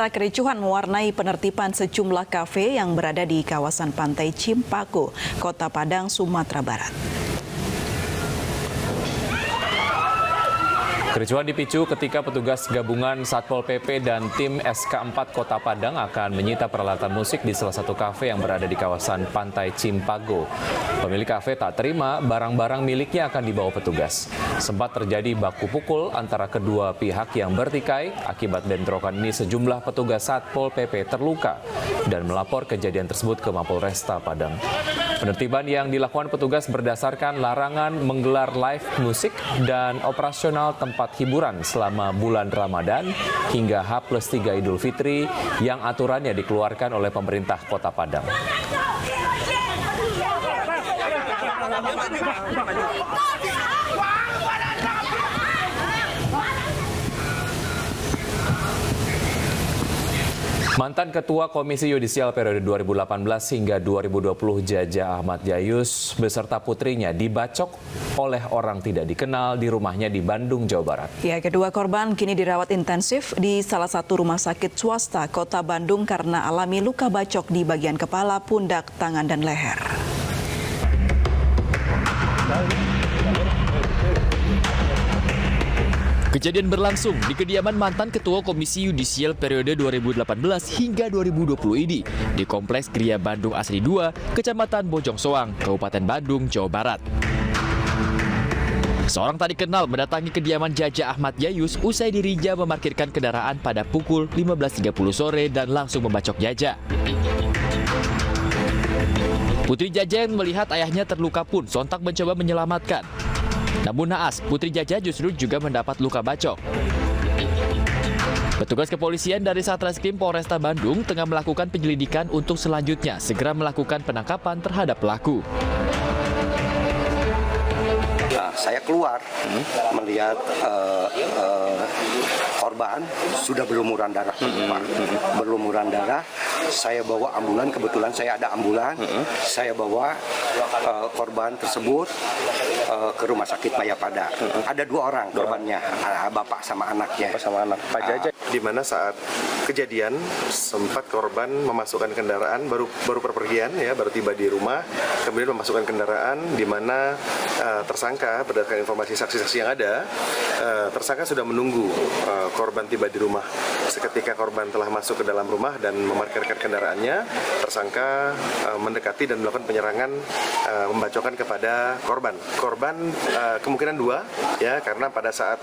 Saudara, kericuhan mewarnai penertiban sejumlah kafe yang berada di kawasan Pantai Cimpako, Kota Padang, Sumatera Barat. Kericuhan dipicu ketika petugas gabungan Satpol PP dan tim SK4 Kota Padang akan menyita peralatan musik di salah satu kafe yang berada di kawasan Pantai Cimpako. Pemilik kafe tak terima barang-barang miliknya akan dibawa petugas. Sempat terjadi baku pukul antara kedua pihak yang bertikai. Akibat bentrokan ini sejumlah petugas Satpol PP terluka dan melapor kejadian tersebut ke Mapolresta Padang. Penertiban yang dilakukan petugas berdasarkan larangan menggelar live musik dan operasional tempat hiburan selama bulan Ramadan hingga H+3 Idul Fitri yang aturannya dikeluarkan oleh pemerintah Kota Padang. Mantan Ketua Komisi Yudisial periode 2018 hingga 2020 Jaja Ahmad Jayus beserta putrinya dibacok oleh orang tidak dikenal di rumahnya di Bandung, Jawa Barat. Ya, kedua korban kini dirawat intensif di salah satu rumah sakit swasta Kota Bandung karena alami luka bacok di bagian kepala, pundak, tangan, dan leher. Kejadian berlangsung di kediaman mantan Ketua Komisi Yudisial periode 2018 hingga 2020 ini di Kompleks Gria Bandung Asri 2, Kecamatan Bojong Soang, Kabupaten Bandung, Jawa Barat. Seorang tak dikenal mendatangi kediaman Jaja Ahmad Jayus usai dirinya memarkirkan kendaraan pada pukul 15.30 sore dan langsung membacok Jaja. Putri Jaja yang melihat ayahnya terluka pun sontak mencoba menyelamatkan. Namun naas, Putri Jaja justru juga mendapat luka bacok. Petugas kepolisian dari Satreskrim Polresta Bandung tengah melakukan penyelidikan untuk selanjutnya segera melakukan penangkapan terhadap pelaku. Saya keluar melihat korban sudah berlumuran darah, berlumuran darah. Saya bawa ambulan, kebetulan saya ada ambulan. Saya bawa korban tersebut ke rumah sakit Mayapada. Ada dua orang korbannya, bapak sama anaknya. Pak Jaja, di mana saat kejadian sempat korban memasukkan kendaraan baru perpergian ya, baru tiba di rumah, kemudian memasukkan kendaraan di mana tersangka berdasarkan informasi saksi-saksi yang ada, tersangka sudah menunggu korban tiba di rumah. Seketika korban telah masuk ke dalam rumah dan memarkirkan kendaraannya, tersangka mendekati dan melakukan penyerangan, membacokkan kepada korban. Korban kemungkinan dua, ya, karena pada saat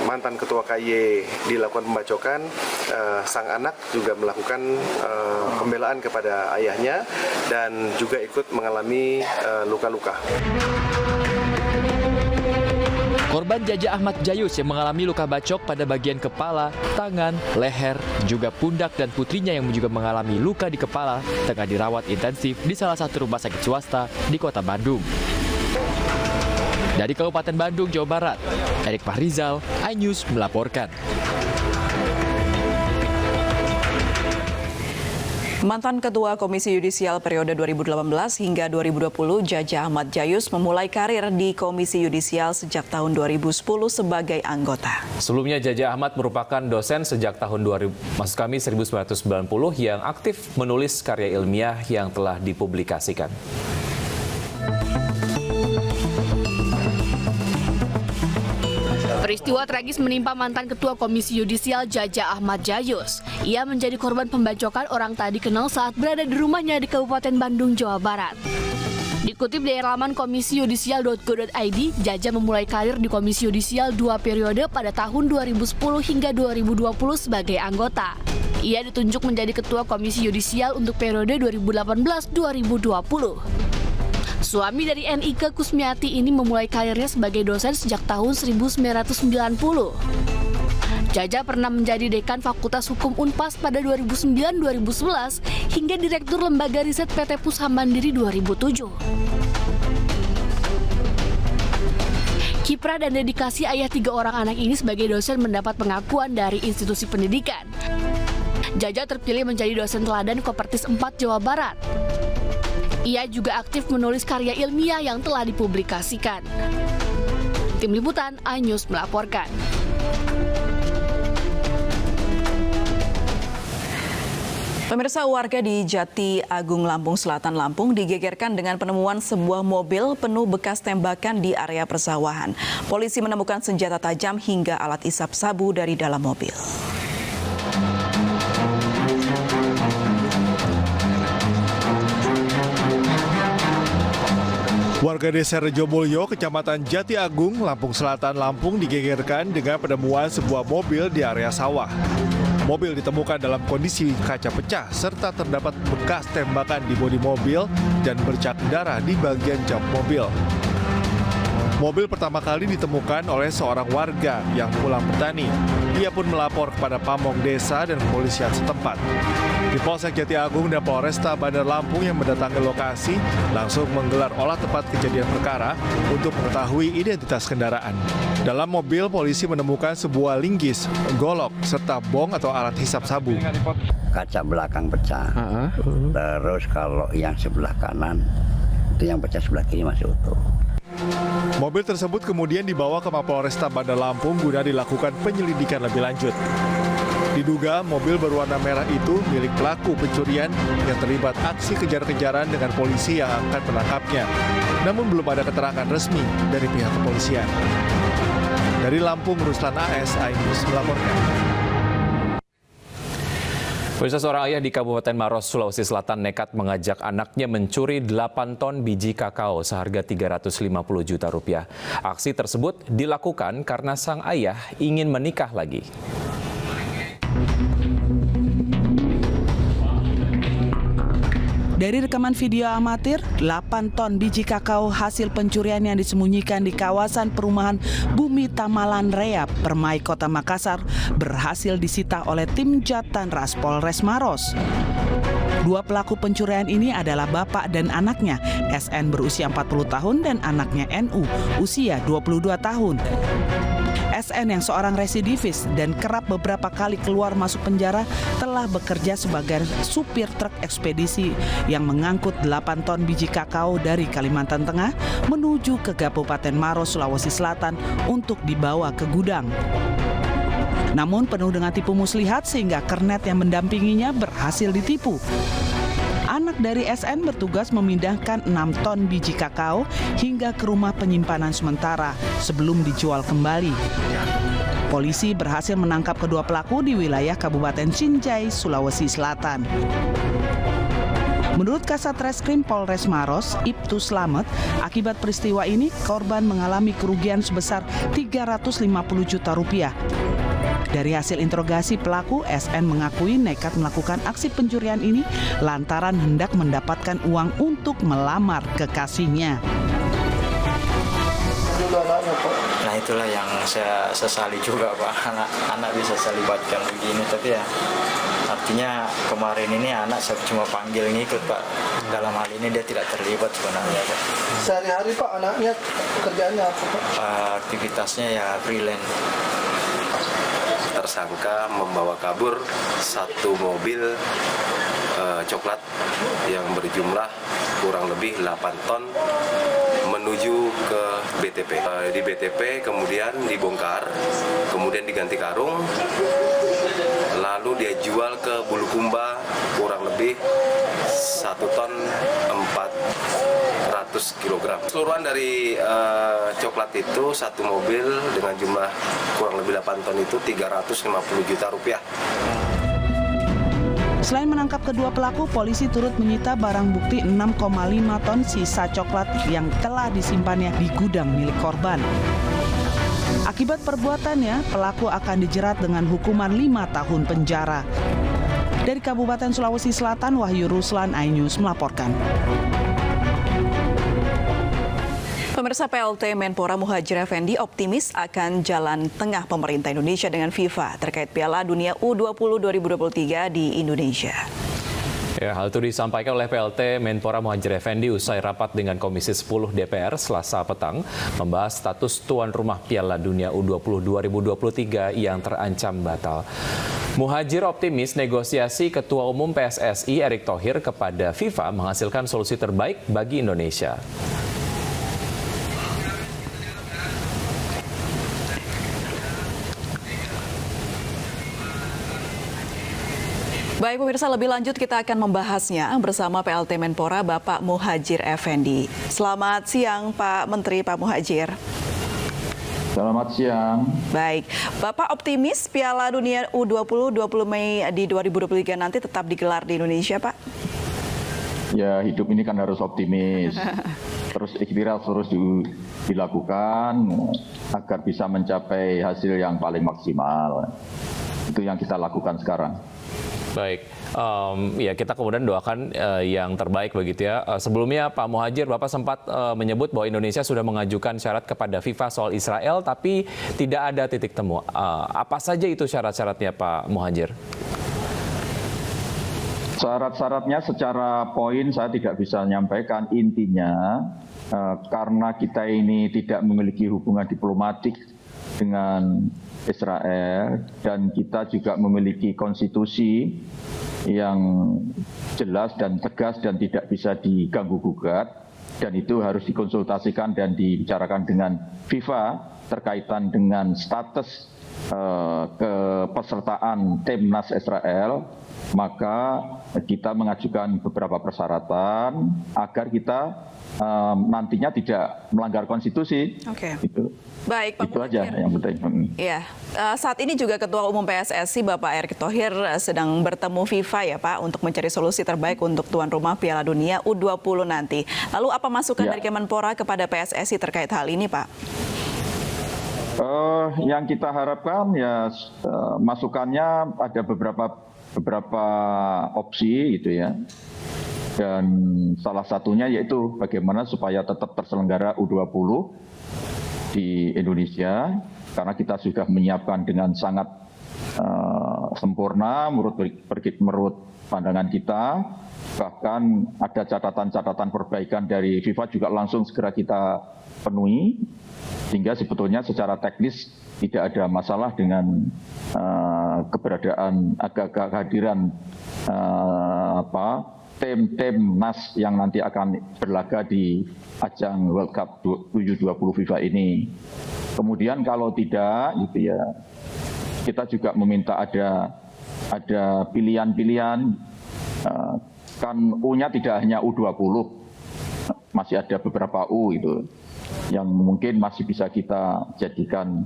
mantan ketua KY dilakukan pembacokan, sang anak juga melakukan pembelaan kepada ayahnya dan juga ikut mengalami luka-luka. Korban Jaja Ahmad Jayus yang mengalami luka bacok pada bagian kepala, tangan, leher, juga pundak dan putrinya yang juga mengalami luka di kepala tengah dirawat intensif di salah satu rumah sakit swasta di Kota Bandung. Dari Kabupaten Bandung, Jawa Barat, Erik Fahrizal, iNews melaporkan. Mantan Ketua Komisi Yudisial periode 2018 hingga 2020 Jaja Ahmad Jayus memulai karir di Komisi Yudisial sejak tahun 2010 sebagai anggota. Sebelumnya Jaja Ahmad merupakan dosen sejak tahun 1990 yang aktif menulis karya ilmiah yang telah dipublikasikan. Peristiwa tragis menimpa mantan Ketua Komisi Yudisial Jaja Ahmad Jayus. Ia menjadi korban pembacokan orang tak dikenal saat berada di rumahnya di Kabupaten Bandung, Jawa Barat. Dikutip dari laman komisiyudisial.go.id, Jaja memulai karir di Komisi Yudisial 2 periode pada tahun 2010 hingga 2020 sebagai anggota. Ia ditunjuk menjadi Ketua Komisi Yudisial untuk periode 2018-2020. Suami dari Nike Kusmiati ini memulai karirnya sebagai dosen sejak tahun 1990. Jaja pernah menjadi dekan Fakultas Hukum Unpas pada 2009-2011 hingga Direktur Lembaga Riset PT Pusat Mandiri 2007. Kiprah dan dedikasi ayah 3 orang anak ini sebagai dosen mendapat pengakuan dari institusi pendidikan. Jaja terpilih menjadi dosen teladan Kopertis 4 Jawa Barat. Ia juga aktif menulis karya ilmiah yang telah dipublikasikan. Tim Liputan iNews melaporkan. Pemirsa, warga di Jati Agung, Lampung Selatan, Lampung digegerkan dengan penemuan sebuah mobil penuh bekas tembakan di area persawahan. Polisi menemukan senjata tajam hingga alat isap sabu dari dalam mobil. Warga desa Rejomulyo, Kecamatan Jati Agung, Lampung Selatan, Lampung digegerkan dengan penemuan sebuah mobil di area sawah. Mobil ditemukan dalam kondisi kaca pecah serta terdapat bekas tembakan di bodi mobil dan bercak darah di bagian jok mobil. Mobil pertama kali ditemukan oleh seorang warga yang pulang bertani. Ia pun melapor kepada pamong desa dan kepolisian setempat. Di Polsek Jati Agung dan Polresta Bandar Lampung yang mendatangi lokasi langsung menggelar olah tempat kejadian perkara untuk mengetahui identitas kendaraan. Dalam mobil, polisi menemukan sebuah linggis, golok, serta bong atau alat hisap sabu. Kaca belakang pecah. Terus kalau yang sebelah kanan, itu yang pecah sebelah kiri masih utuh. Mobil tersebut kemudian dibawa ke Mapolresta Bandar Lampung guna dilakukan penyelidikan lebih lanjut. Diduga mobil berwarna merah itu milik pelaku pencurian yang terlibat aksi kejar-kejaran dengan polisi yang akan menangkapnya. Namun belum ada keterangan resmi dari pihak kepolisian. Dari Lampung, Ruslan AS, iNews melaporkan. Pemirsa, seorang ayah di Kabupaten Maros, Sulawesi Selatan nekat mengajak anaknya mencuri 8 ton biji kakao seharga 350 juta rupiah. Aksi tersebut dilakukan karena sang ayah ingin menikah lagi. Dari rekaman video amatir, 8 ton biji kakao hasil pencurian yang disembunyikan di kawasan perumahan Bumi Tamalan Rea, Permai, Kota Makassar, berhasil disita oleh tim Jatanras Polres Maros. Dua pelaku pencurian ini adalah bapak dan anaknya, SN berusia 40 tahun dan anaknya NU, usia 22 tahun. SN yang seorang residivis dan kerap beberapa kali keluar masuk penjara telah bekerja sebagai supir truk ekspedisi yang mengangkut 8 ton biji kakao dari Kalimantan Tengah menuju ke Kabupaten Maros, Sulawesi Selatan untuk dibawa ke gudang. Namun penuh dengan tipu muslihat sehingga kernet yang mendampinginya berhasil ditipu. Anak dari SN bertugas memindahkan 6 ton biji kakao hingga ke rumah penyimpanan sementara sebelum dijual kembali. Polisi berhasil menangkap kedua pelaku di wilayah Kabupaten Sinjai, Sulawesi Selatan. Menurut Kasat Reskrim Polres Maros, Ibtu Slamet, akibat peristiwa ini korban mengalami kerugian sebesar 350 juta rupiah. Dari hasil interogasi pelaku, SN mengakui nekat melakukan aksi pencurian ini lantaran hendak mendapatkan uang untuk melamar kekasihnya. Nah itulah yang saya sesali juga Pak, anak bisa terlibatkan begini, tapi ya artinya kemarin ini anak saya cuma panggil ngikut Pak, dalam hal ini dia tidak terlibat sebenarnya Pak. Sehari-hari Pak anaknya kerjaannya apa Pak? Aktivitasnya ya freelance. Tersangka membawa kabur satu mobil coklat yang berjumlah kurang lebih 8 ton menuju ke BTP. Di BTP kemudian dibongkar, kemudian diganti karung, lalu dia jual ke Bulukumba kurang lebih 1 ton 400 kg. Keseluruhan dari coklat itu satu mobil dengan jumlah kurang lebih 8 ton itu 350 juta rupiah. Selain menangkap kedua pelaku, polisi turut menyita barang bukti 6,5 ton sisa coklat yang telah disimpannya di gudang milik korban. Akibat perbuatannya, pelaku akan dijerat dengan hukuman 5 tahun penjara. Dari Kabupaten Sulawesi Selatan, Wahyu Ruslan, iNews melaporkan. Pemirsa, PLT Menpora Muhadjir Effendi optimis akan jalan tengah pemerintah Indonesia dengan FIFA terkait Piala Dunia U20 2023 di Indonesia. Ya, hal itu disampaikan oleh PLT Menpora Muhadjir Effendi usai rapat dengan Komisi 10 DPR Selasa petang membahas status tuan rumah Piala Dunia U20 2023 yang terancam batal. Muhadjir optimis negosiasi Ketua Umum PSSI Erick Thohir kepada FIFA menghasilkan solusi terbaik bagi Indonesia. Baik pemirsa, lebih lanjut kita akan membahasnya bersama PLT Menpora Bapak Muhadjir Effendi. Selamat siang Pak Menteri, Pak Muhadjir. Selamat siang. Baik, Bapak optimis Piala Dunia U20 20 Mei di 2023 nanti tetap digelar di Indonesia, Pak? Ya, hidup ini kan harus optimis. Terus ikhtiar terus dilakukan agar bisa mencapai hasil yang paling maksimal. Itu yang kita lakukan sekarang. Baik, ya kita kemudian doakan yang terbaik begitu ya. Sebelumnya Pak Muhadjir, Bapak sempat menyebut bahwa Indonesia sudah mengajukan syarat kepada FIFA soal Israel, tapi tidak ada titik temu. Apa saja itu syarat-syaratnya Pak Muhadjir? Syarat-syaratnya secara poin saya tidak bisa menyampaikan. Intinya karena kita ini tidak memiliki hubungan diplomatik dengan Israel dan kita juga memiliki konstitusi yang jelas dan tegas dan tidak bisa diganggu-gugat, dan itu harus dikonsultasikan dan dibicarakan dengan FIFA terkaitan dengan status kepesertaan timnas Israel. Maka kita mengajukan beberapa persyaratan agar kita nantinya tidak melanggar konstitusi. Oke. Itu. Baik, Pak Itu aja yang penting. Ya, saat ini juga Ketua Umum PSSI Bapak Erick Thohir sedang bertemu FIFA ya Pak untuk mencari solusi terbaik untuk tuan rumah Piala Dunia U20 nanti. Lalu apa masukan dari Kemenpora kepada PSSI terkait hal ini, Pak? Yang kita harapkan ya masukannya ada beberapa opsi gitu ya. Dan salah satunya yaitu bagaimana supaya tetap terselenggara U20 di Indonesia, karena kita sudah menyiapkan dengan sangat sempurna menurut pandangan kita. Bahkan ada catatan-catatan perbaikan dari FIFA juga langsung segera kita penuhi, sehingga sebetulnya secara teknis tidak ada masalah dengan keberadaan kehadiran tim nas yang nanti akan berlaga di ajang World Cup U20 FIFA ini. Kemudian kalau tidak, gitu ya, kita juga meminta ada pilihan-pilihan. Kan U-nya tidak hanya U20, masih ada beberapa U itu yang mungkin masih bisa kita jadikan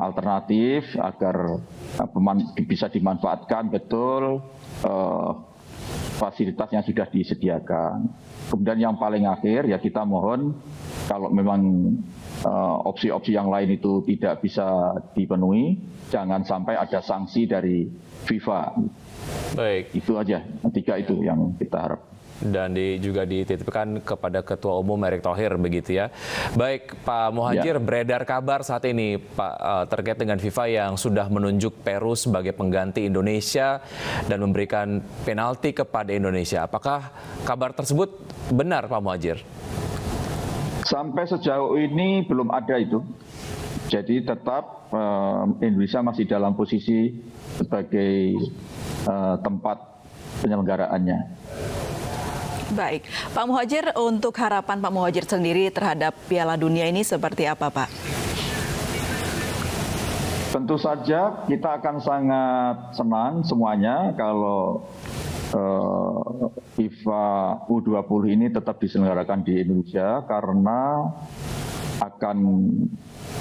alternatif agar bisa dimanfaatkan betul fasilitas yang sudah disediakan. Kemudian yang paling akhir ya kita mohon kalau memang opsi-opsi yang lain itu tidak bisa dipenuhi, jangan sampai ada sanksi dari FIFA. Baik. Itu aja, 3 itu yang kita harap. Dan juga dititipkan kepada Ketua Umum Erick Thohir begitu ya. Baik Pak Muhadjir, beredar kabar saat ini Pak terkait dengan FIFA yang sudah menunjuk Peru sebagai pengganti Indonesia dan memberikan penalti kepada Indonesia. Apakah kabar tersebut benar Pak Muhadjir? Sampai sejauh ini belum ada itu. Jadi tetap Indonesia masih dalam posisi sebagai tempat penyelenggaraannya. Baik, Pak Muhadjir, untuk harapan Pak Muhadjir sendiri terhadap Piala Dunia ini seperti apa, Pak? Tentu saja kita akan sangat senang semuanya kalau FIFA U20 ini tetap diselenggarakan di Indonesia, karena akan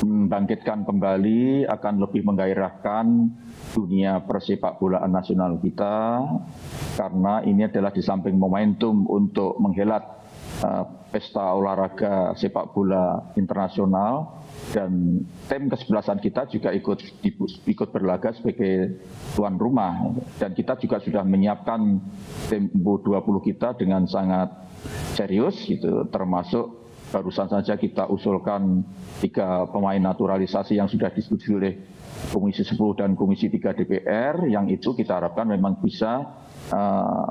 membangkitkan kembali, akan lebih menggairahkan dunia persepak bolaan nasional kita, karena ini adalah di samping momentum untuk menghelat pesta olahraga sepak bola internasional, dan tim kesebelasan kita juga ikut berlaga sebagai tuan rumah, dan kita juga sudah menyiapkan tim U20 kita dengan sangat serius gitu, termasuk barusan saja kita usulkan 3 pemain naturalisasi yang sudah disetujui oleh Komisi 10 dan Komisi 3 DPR, yang itu kita harapkan memang bisa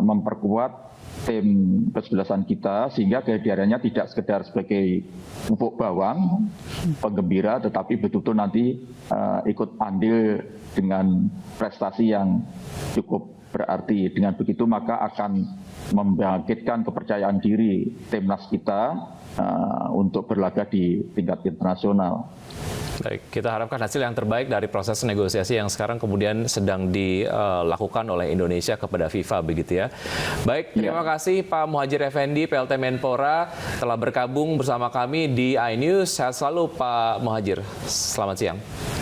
memperkuat tim kesebelasan kita, sehingga kehadirannya tidak sekedar sebagai pupuk bawang, penggembira, tetapi betul-betul nanti ikut andil dengan prestasi yang cukup berarti. Dengan begitu maka akan membangkitkan kepercayaan diri timnas kita untuk berlaga di tingkat internasional. Baik, kita harapkan hasil yang terbaik dari proses negosiasi yang sekarang kemudian sedang dilakukan oleh Indonesia kepada FIFA begitu ya. Baik, terima kasih Pak Muhadjir Effendi, PLT Menpora telah bergabung bersama kami di iNews. Sehat selalu Pak Muhadjir. Selamat siang.